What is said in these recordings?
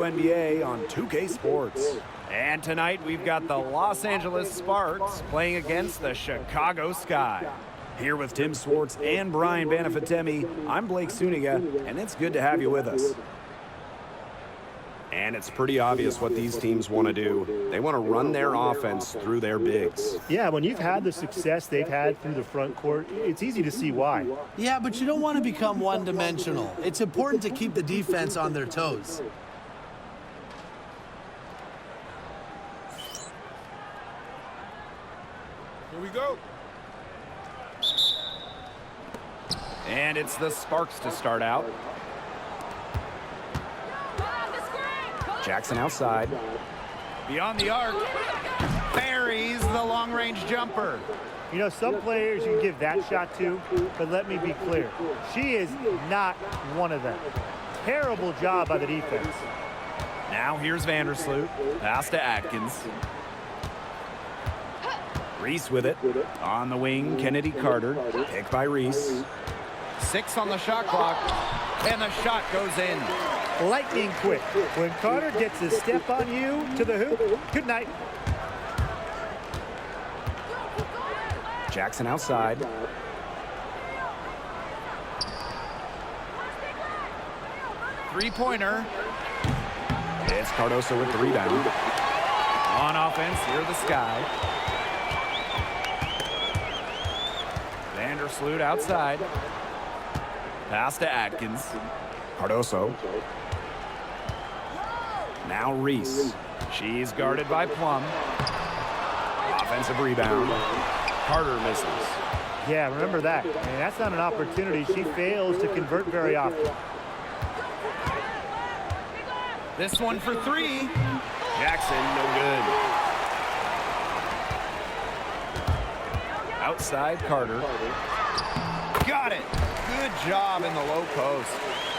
WNBA on 2K Sports. And tonight we've got the Los Angeles Sparks playing against the Chicago Sky. Here with Tim Swartz and Brian Banafitemi, I'm Blake Suniga, and it's good to have you with us. And it's pretty obvious what these teams want to do. They want to run their offense through their bigs. Yeah, when you've had the success they've had through the front court, it's easy to see why. Yeah, but you don't want to become one-dimensional. It's important to keep the defense on their toes. Here we go. And it's the Sparks to start out. Jackson outside. Beyond the arc. Buries the long-range jumper. You know, some players you give that shot to, but let me be clear. She is not one of them. Terrible job by the defense. Now here's Vandersloot. Pass to Atkins. Reese with it. On the wing, Kennedy Carter. Picked by Reese. 6 on the shot clock. And the shot goes in. Lightning quick. When Carter gets a step on you to the hoop, good night. Jackson outside. Three-pointer. It's Cardoso with the rebound. On offense, here the Sky. Vandersloot outside. Pass to Atkins. Cardoso. Now Reese. She's guarded by Plum. Offensive rebound. Carter misses. Yeah, remember that. And that's not an opportunity she fails to convert very often. This one for 3. Jackson, no good. Outside Carter. Got it. Good job in the low post.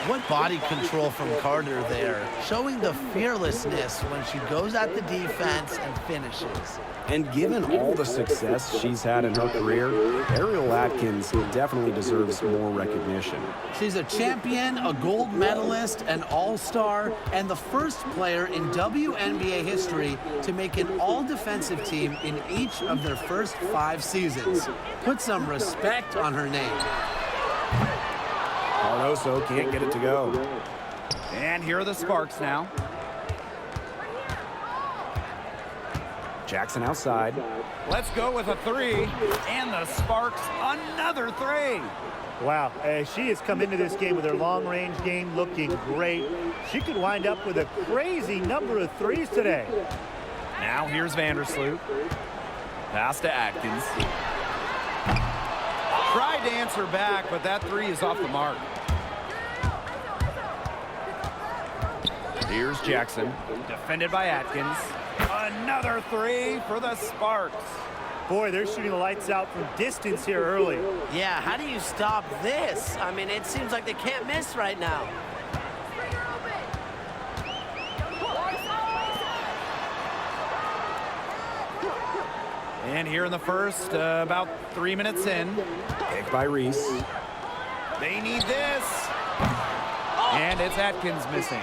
What body control from Carter there, showing the fearlessness when she goes at the defense and finishes. And given all the success she's had in her career, Ariel Atkins definitely deserves more recognition. She's a champion, a gold medalist, an all-star, and the first player in WNBA history to make an all-defensive team in each of their first 5 seasons. Put some respect on her name. Cardoso can't get it to go. And here are the Sparks now. Jackson outside. Let's go with a 3. And the Sparks, another 3. Wow, she has come into this game with her long-range game looking great. She could wind up with a crazy number of 3s today. Now here's Vandersloot. Pass to Atkins. Tried to answer back, but that 3 is off the mark. Here's Jackson, defended by Atkins. Another 3 for the Sparks. Boy, they're shooting the lights out from distance here early. Yeah, how do you stop this? I mean, it seems like they can't miss right now. And here in the first, about 3 minutes in. Picked by Reese. They need this. And it's Atkins missing.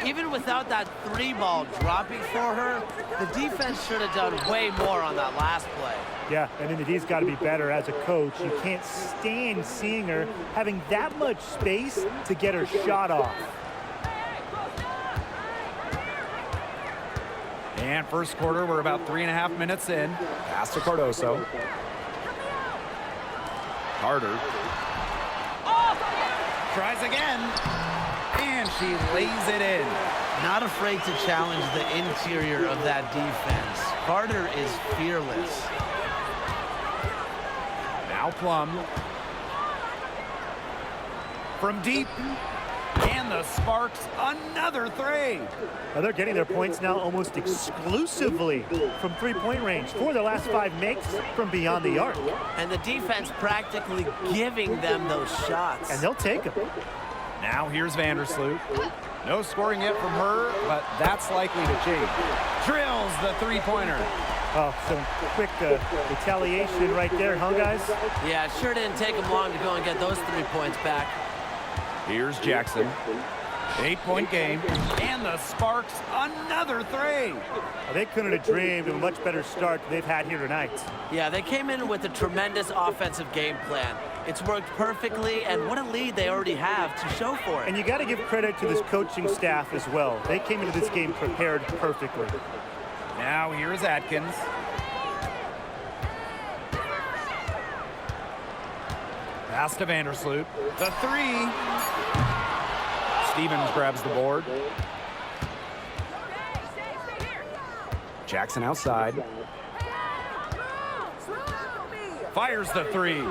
Even without that 3 ball dropping for her, the defense should have done way more on that last play. Yeah, and then the D's got to be better as a coach. You can't stand seeing her having that much space to get her shot off. And first quarter, we're about 3.5 minutes in. Pass to Cardoso. Carter. Tries again. And she lays it in. Not afraid to challenge the interior of that defense. Carter is fearless. Now Plum. From deep. And the Sparks, another 3. Now they're getting their points now almost exclusively from three-point range. 4 of their last 5 makes from beyond the arc. And the defense practically giving them those shots. And they'll take them. Now here's Vandersloot. No scoring yet from her, but that's likely to change. Drills the 3-pointer. Oh, some quick retaliation right there, huh, guys? Yeah, it sure didn't take them long to go and get those 3 points back. Here's Jackson. 8-point game, and the Sparks another three. They couldn't have dreamed of a much better start than they've had here tonight. Yeah, they came in with a tremendous offensive game plan. It's worked perfectly, and what a lead they already have to show for it. And you got to give credit to this coaching staff as well. They came into this game prepared perfectly. Now here's Atkins. Pass to Vandersloot. The three. Stevens grabs the board. Jackson outside. Fires the three.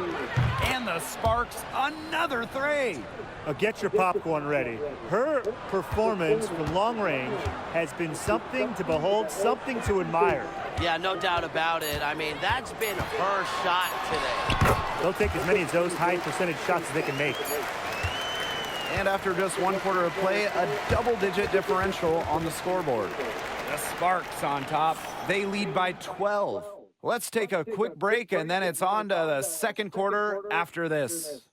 And the Sparks another three. Now get your popcorn ready. Her performance from long range has been something to behold, something to admire. Yeah, no doubt about it. I mean, that's been her shot today. They'll take as many of those high percentage shots as they can make. And after just 1 quarter of play, a double-digit differential on the scoreboard. The Sparks on top. They lead by 12. Let's take a quick break, and then it's on to the second quarter after this.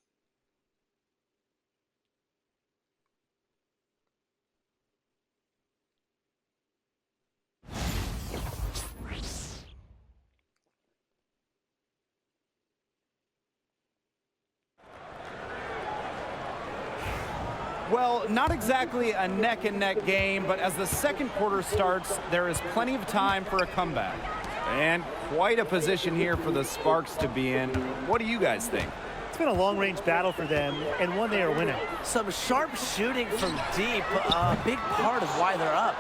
Well, not exactly a neck-and-neck game, but as the second quarter starts, there is plenty of time for a comeback. And quite a position here for the Sparks to be in. What do you guys think? It's been a long-range battle for them, and one they are winning. Some sharp shooting from deep, a big part of why they're up.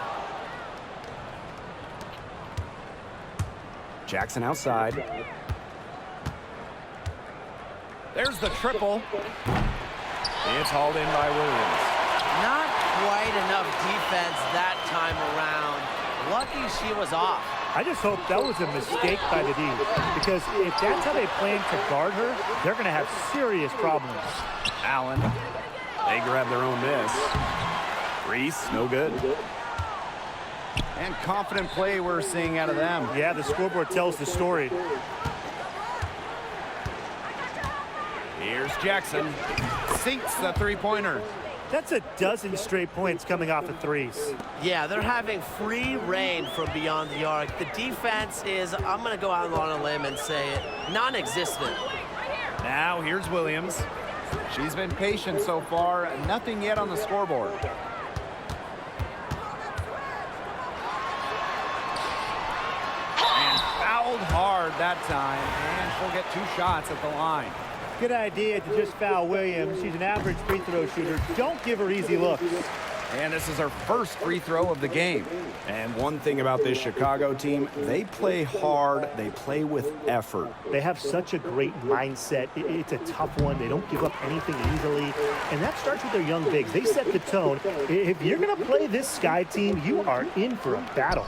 Jackson outside. There's the triple. It's hauled in by Williams. Not quite enough defense that time around. Lucky she was off. I just hope that was a mistake by the D, because if that's how they plan to guard her, they're going to have serious problems. Allen. They grab their own miss. Reese, no good. And confident play we're seeing out of them. Yeah, the scoreboard tells the story. Here's Jackson. Sinks the three-pointer. That's a dozen straight points coming off of threes. Yeah, they're having free reign from beyond the arc. The defense is, I'm going to go out on a limb and say it, non-existent. Now here's Williams. She's been patient so far. Nothing yet on the scoreboard. And fouled hard that time. And she'll get 2 shots at the line. Good idea to just foul Williams. She's an average free throw shooter. Don't give her easy looks. And this is her first free throw of the game. And one thing about this Chicago team, they play hard, they play with effort. They have such a great mindset. It's a tough one. They don't give up anything easily. And that starts with their young bigs. They set the tone. If you're going to play this Sky team, you are in for a battle.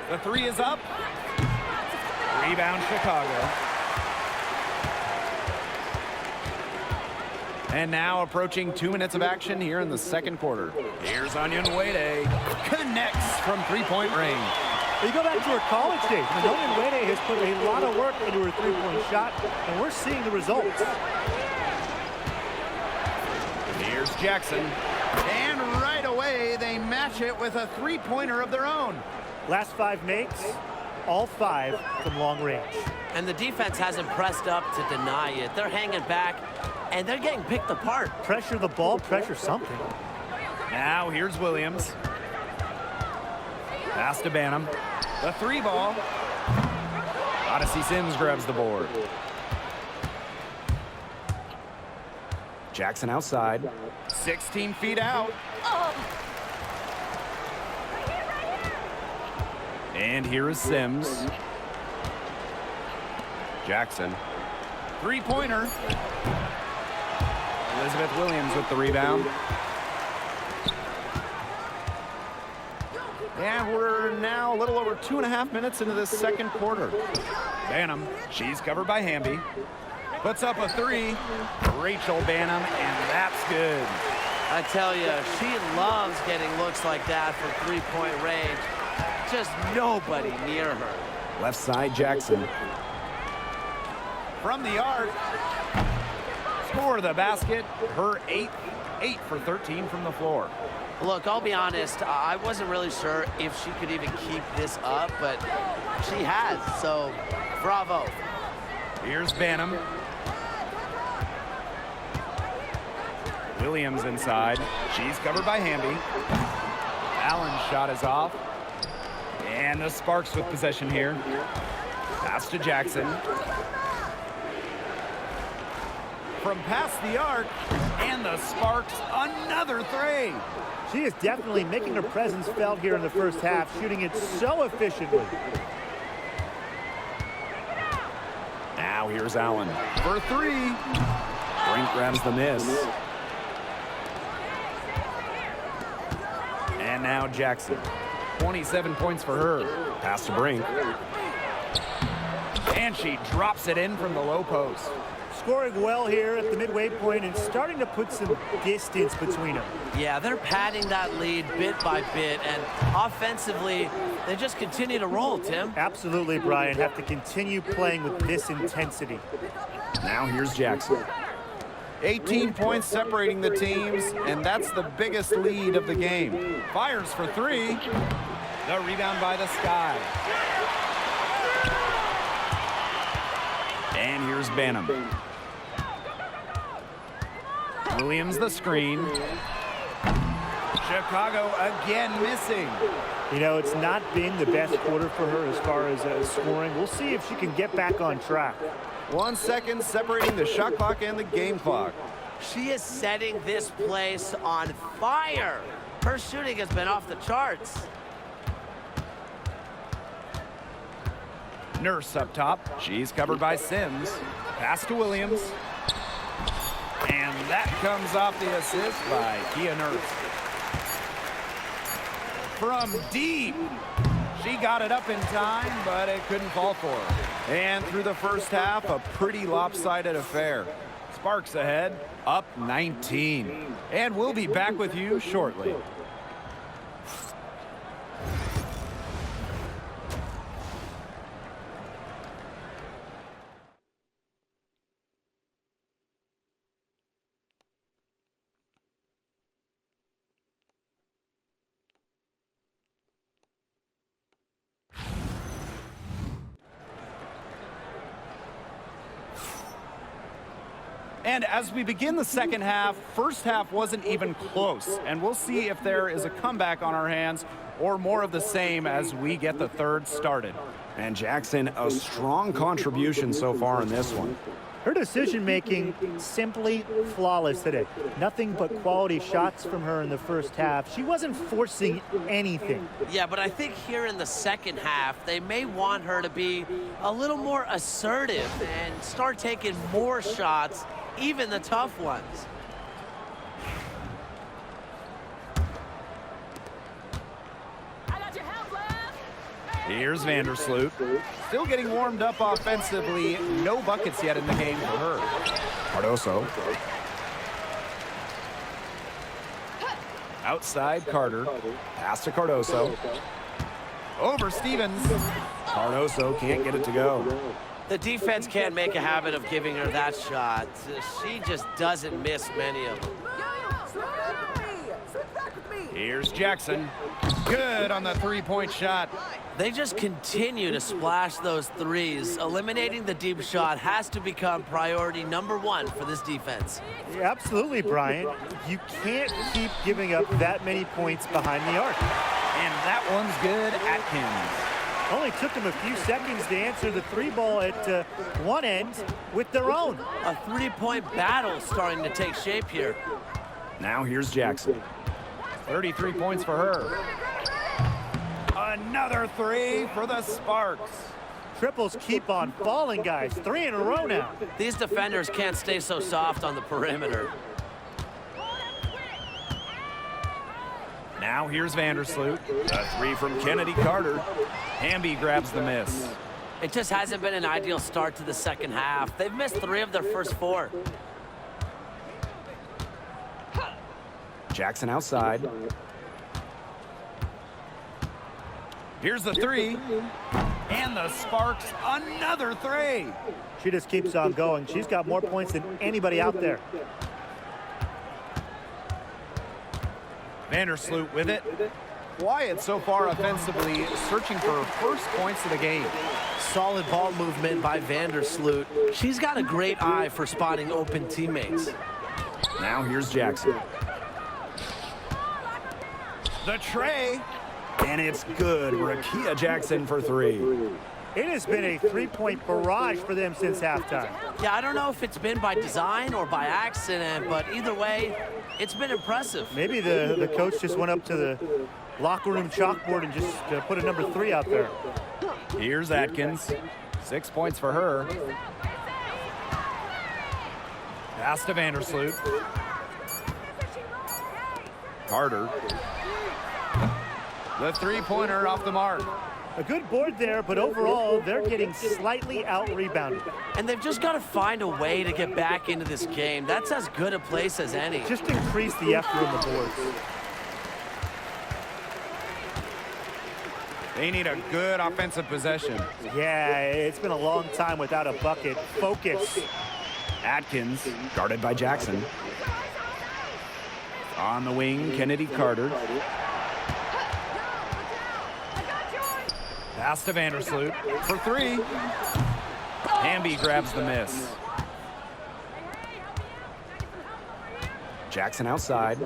The three is up. Rebound Chicago. And now approaching 2 minutes of action here in the second quarter. Here's Onion Wade. Connects from three-point range. You go back to her college days. Onion Wade has put a lot of work into her three-point shot, and we're seeing the results. Here's Jackson. And right away, they match it with a three-pointer of their own. Last 5 makes, all 5 from long range. And the defense hasn't pressed up to deny it. They're hanging back, and they're getting picked apart. Pressure the ball, pressure something. Now here's Williams. Pass to Banham. The 3 ball. Odyssey Sims grabs the board. Jackson outside. 16 feet out. And here is Sims. Jackson. Three-pointer. Elizabeth Williams with the rebound. And we're now a little over 2.5 minutes into this second quarter. Banham, she's covered by Hamby. Puts up a 3. Rachel Banham, and that's good. I tell you, she loves getting looks like that from three-point range. Just nobody near her. Left side, Jackson. From the arc. For the basket, her 8th 8 for 13 from the floor. Look, I'll be honest, I wasn't really sure if she could even keep this up, but she has, so bravo. Here's Banham. Williams inside. She's covered by Hamby. Allen's shot is off. And the Sparks with possession here. Pass to Jackson. From past the arc, and the Sparks, another three. She is definitely making her presence felt here in the first half, shooting it so efficiently. Now here's Allen for three. Brink grabs the miss. And now Jackson. 27 points for her. Pass to Brink. And she drops it in from the low post. Scoring well here at the midway point and starting to put some distance between them. Yeah, they're padding that lead bit by bit, and offensively, they just continue to roll, Tim. Absolutely, Brian. Have to continue playing with this intensity. Now here's Jackson. 18 points separating the teams, and that's the biggest lead of the game. Fires for three. The rebound by the Sky. And here's Banham. Williams the screen. Chicago again missing. You know, it's not been the best quarter for her as far as scoring. We'll see if she can get back on track. 1 second separating the shot clock and the game clock. She is setting this place on fire. Her shooting has been off the charts. Nurse up top. She's covered by Sims. Pass to Williams. And that comes off the assist by Kia Nurse. From deep. She got it up in time, but it couldn't fall for her. And through the first half, a pretty lopsided affair. Sparks ahead, up 19. And we'll be back with you shortly. And as we begin the second half, first half wasn't even close. And we'll see if there is a comeback on our hands or more of the same as we get the third started. And Jackson, a strong contribution so far in this one. Her decision-making simply flawless today. Nothing but quality shots from her in the first half. She wasn't forcing anything. Yeah, but I think here in the second half, they may want her to be a little more assertive and start taking more shots, even the tough ones. Here's Vandersloot. Still getting warmed up offensively. No buckets yet in the game for her. Cardoso. Outside Carter. Pass to Cardoso. Over Stevens. Cardoso can't get it to go. The defense can't make a habit of giving her that shot. She just doesn't miss many of them. Here's Jackson. Good on the three-point shot. They just continue to splash those threes. Eliminating the deep shot has to become priority number one for this defense. Yeah, absolutely, Brian. You can't keep giving up that many points behind the arc. And that one's good. Atkins. Only took them a few seconds to answer the three ball at one end with their own. A three-point battle starting to take shape here. Now here's Jackson. 33 points for her. Another three for the Sparks. Triples keep on falling, guys. 3 in a row now. These defenders can't stay so soft on the perimeter. Now here's Vandersloot. A three from Kennedy Carter. Hamby grabs the miss. It just hasn't been an ideal start to the second half. They've missed 3 of their first 4. Jackson outside. Here's the three. And the Sparks, another three. She just keeps on going. She's got more points than anybody out there. Vandersloot with it. Quiet so far offensively, searching for first points of the game. Solid ball movement by Vandersloot. She's got a great eye for spotting open teammates. Now here's Jackson. The tray, and it's good. Rakia Jackson for three. It has been a three-point barrage for them since halftime. Yeah, I don't know if it's been by design or by accident, but either way, it's been impressive. Maybe the coach just went up to the locker room chalkboard and just put a number 3 out there. Here's Atkins. 6 points for her. Pass to Vandersloot. Carter. The three-pointer off the mark. A good board there, but overall, they're getting slightly out-rebounded. And they've just got to find a way to get back into this game. That's as good a place as any. Just increase the effort on the boards. They need a good offensive possession. Yeah, it's been a long time without a bucket. Focus. Atkins, guarded by Jackson. On the wing, Kennedy Carter. Pass to Vandersloot for three. Hamby grabs the miss. Jackson outside.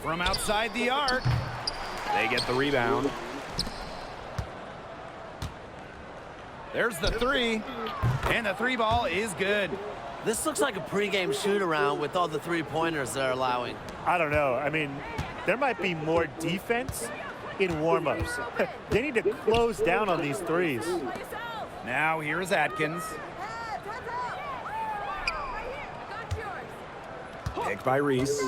From outside the arc. They get the rebound. There's the three. And the three ball is good. This looks like a pregame shoot-around with all the three-pointers they're allowing. I don't know. I mean, there might be more defense in warm-ups. They need to close down on these threes. Now here's Atkins. Picked by Reese.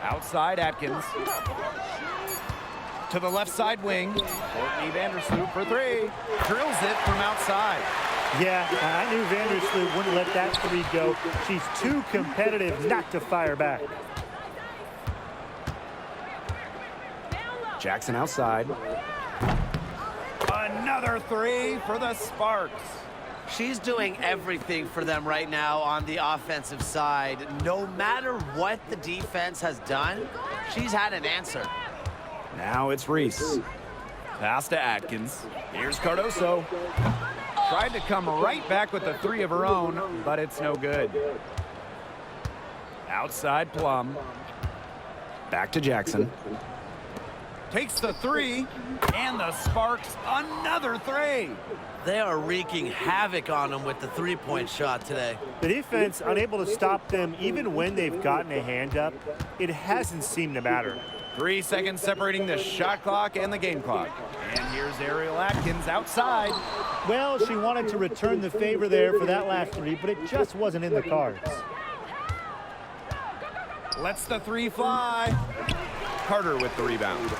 Outside Atkins. To the left side wing. Courtney Vandersloot for three. Drills it from outside. Yeah, I knew Vandersloot wouldn't let that three go. She's too competitive not to fire back. Jackson outside. Another three for the Sparks. She's doing everything for them right now on the offensive side. No matter what the defense has done, she's had an answer. Now it's Reese. Pass to Atkins. Here's Cardoso. Tried to come right back with the three of her own, but it's no good. Outside Plum. Back to Jackson. Takes the three, and the Sparks another three. They are wreaking havoc on them with the three-point shot today. The defense unable to stop them even when they've gotten a hand up. It hasn't seemed to matter. 3 seconds separating the shot clock and the game clock. And here's Ariel Atkins outside. Well, she wanted to return the favor there for that last three, but it just wasn't in the cards. Lets the three fly. Carter with the rebound.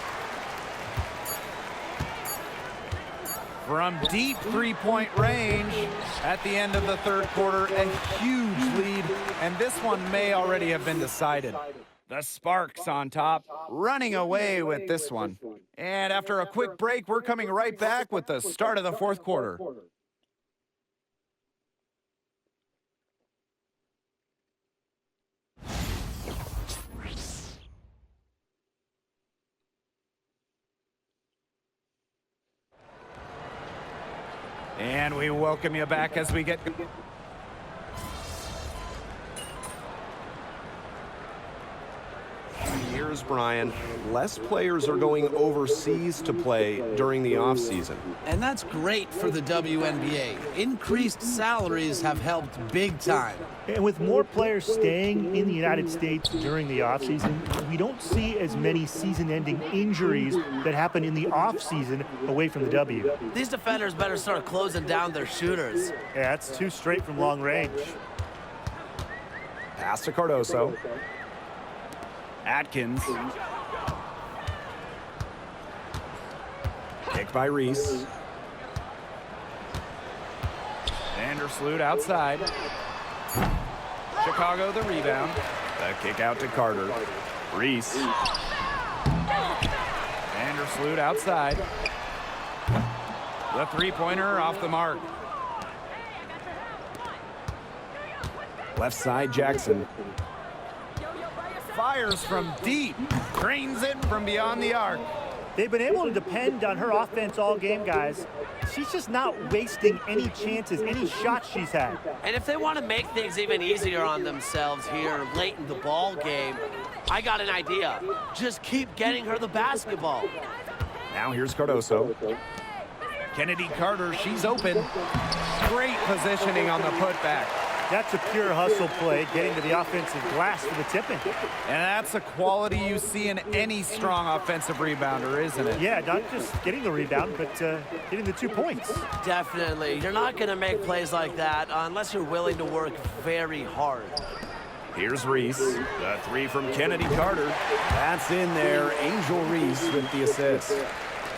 From deep three-point range at the end of the third quarter, a huge lead, and this one may already have been decided. The Sparks on top, running away with this one. And after a quick break, we're coming right back with the start of the fourth quarter. And we welcome you back as we get... Here's Brian. Less players are going overseas to play during the offseason. And that's great for the WNBA. Increased salaries have helped big time. And with more players staying in the United States during the offseason, we don't see as many season-ending injuries that happen in the offseason away from the W. These defenders better start closing down their shooters. Yeah, that's two straight from long range. Pass to Cardoso. Atkins. Picked by Reese. Vandersloot outside. Chicago the rebound. The kick out to Carter. Reese. Vandersloot outside. The three-pointer off the mark. Left side, Jackson. Fires from deep. Drains it from beyond the arc. They've been able to depend on her offense all game, guys. She's just not wasting any chances, any shots she's had. And if they want to make things even easier on themselves here late in the ball game, I got an idea. Just keep getting her the basketball. Now here's Cardoso. Kennedy Carter, she's open. Great positioning on the putback. That's a pure hustle play, getting to the offensive glass for the tipping. And that's a quality you see in any strong offensive rebounder, isn't it? Yeah, not just getting the rebound, but getting the 2 points. Definitely. You're not going to make plays like that unless you're willing to work very hard. Here's Reese. The three from Kennedy Carter. That's in there. Angel Reese with the assist.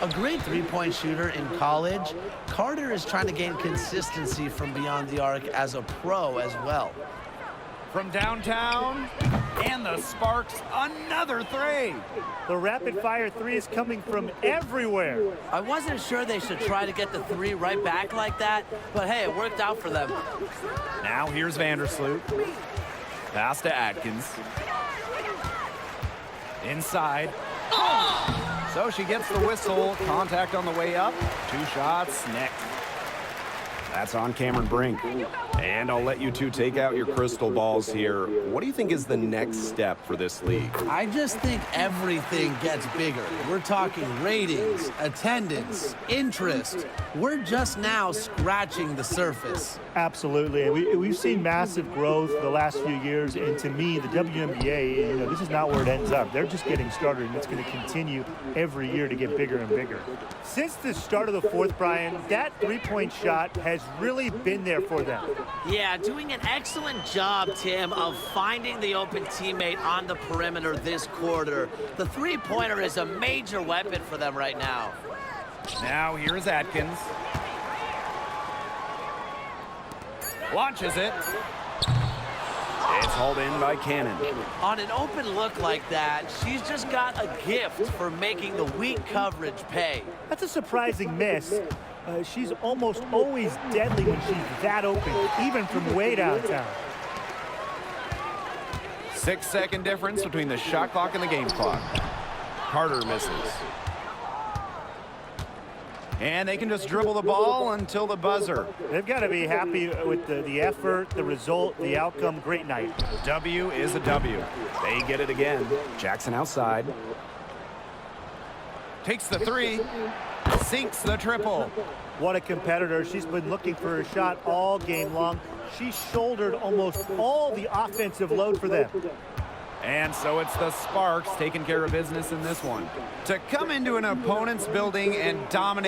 A great three-point shooter in college, Carter is trying to gain consistency from beyond the arc as a pro as well. From downtown, and the Sparks, another three. The rapid-fire three is coming from everywhere. I wasn't sure they should try to get the three right back like that, but hey, it worked out for them. Now here's Vandersloot. Pass to Atkins. Inside. So she gets the whistle. Contact on the way up. 2 shots. Neck. That's on Cameron Brink. And I'll let you two take out your crystal balls here. What do you think is the next step for this league? I just think everything gets bigger. We're talking ratings, attendance, interest. We're just now scratching the surface. Absolutely. We've seen massive growth the last few years, and to me, the WNBA, this is not where it ends up. They're just getting started, and it's going to continue every year to get bigger and bigger. Since the start of the fourth, Brian, that three-point shot has really been there for them. Yeah, doing an excellent job, Tim, of finding the open teammate on the perimeter this quarter. The three-pointer is a major weapon for them right now. Now here's Atkins. Launches it. It's hauled in by Cannon. On an open look like that, she's just got a gift for making the weak coverage pay. That's a surprising miss. She's almost always deadly when she's that open, even from way downtown. 6-second difference between the shot clock and the game clock. Carter misses. And they can just dribble the ball until the buzzer. They've got to be happy with the effort, the result, the outcome. Great night. W is a W. They get it again. Jackson outside. Takes the three. Sinks the triple. What a competitor. She's been looking for a shot all game long. She shouldered almost all the offensive load for them. And so it's the Sparks taking care of business in this one. To come into an opponent's building and dominate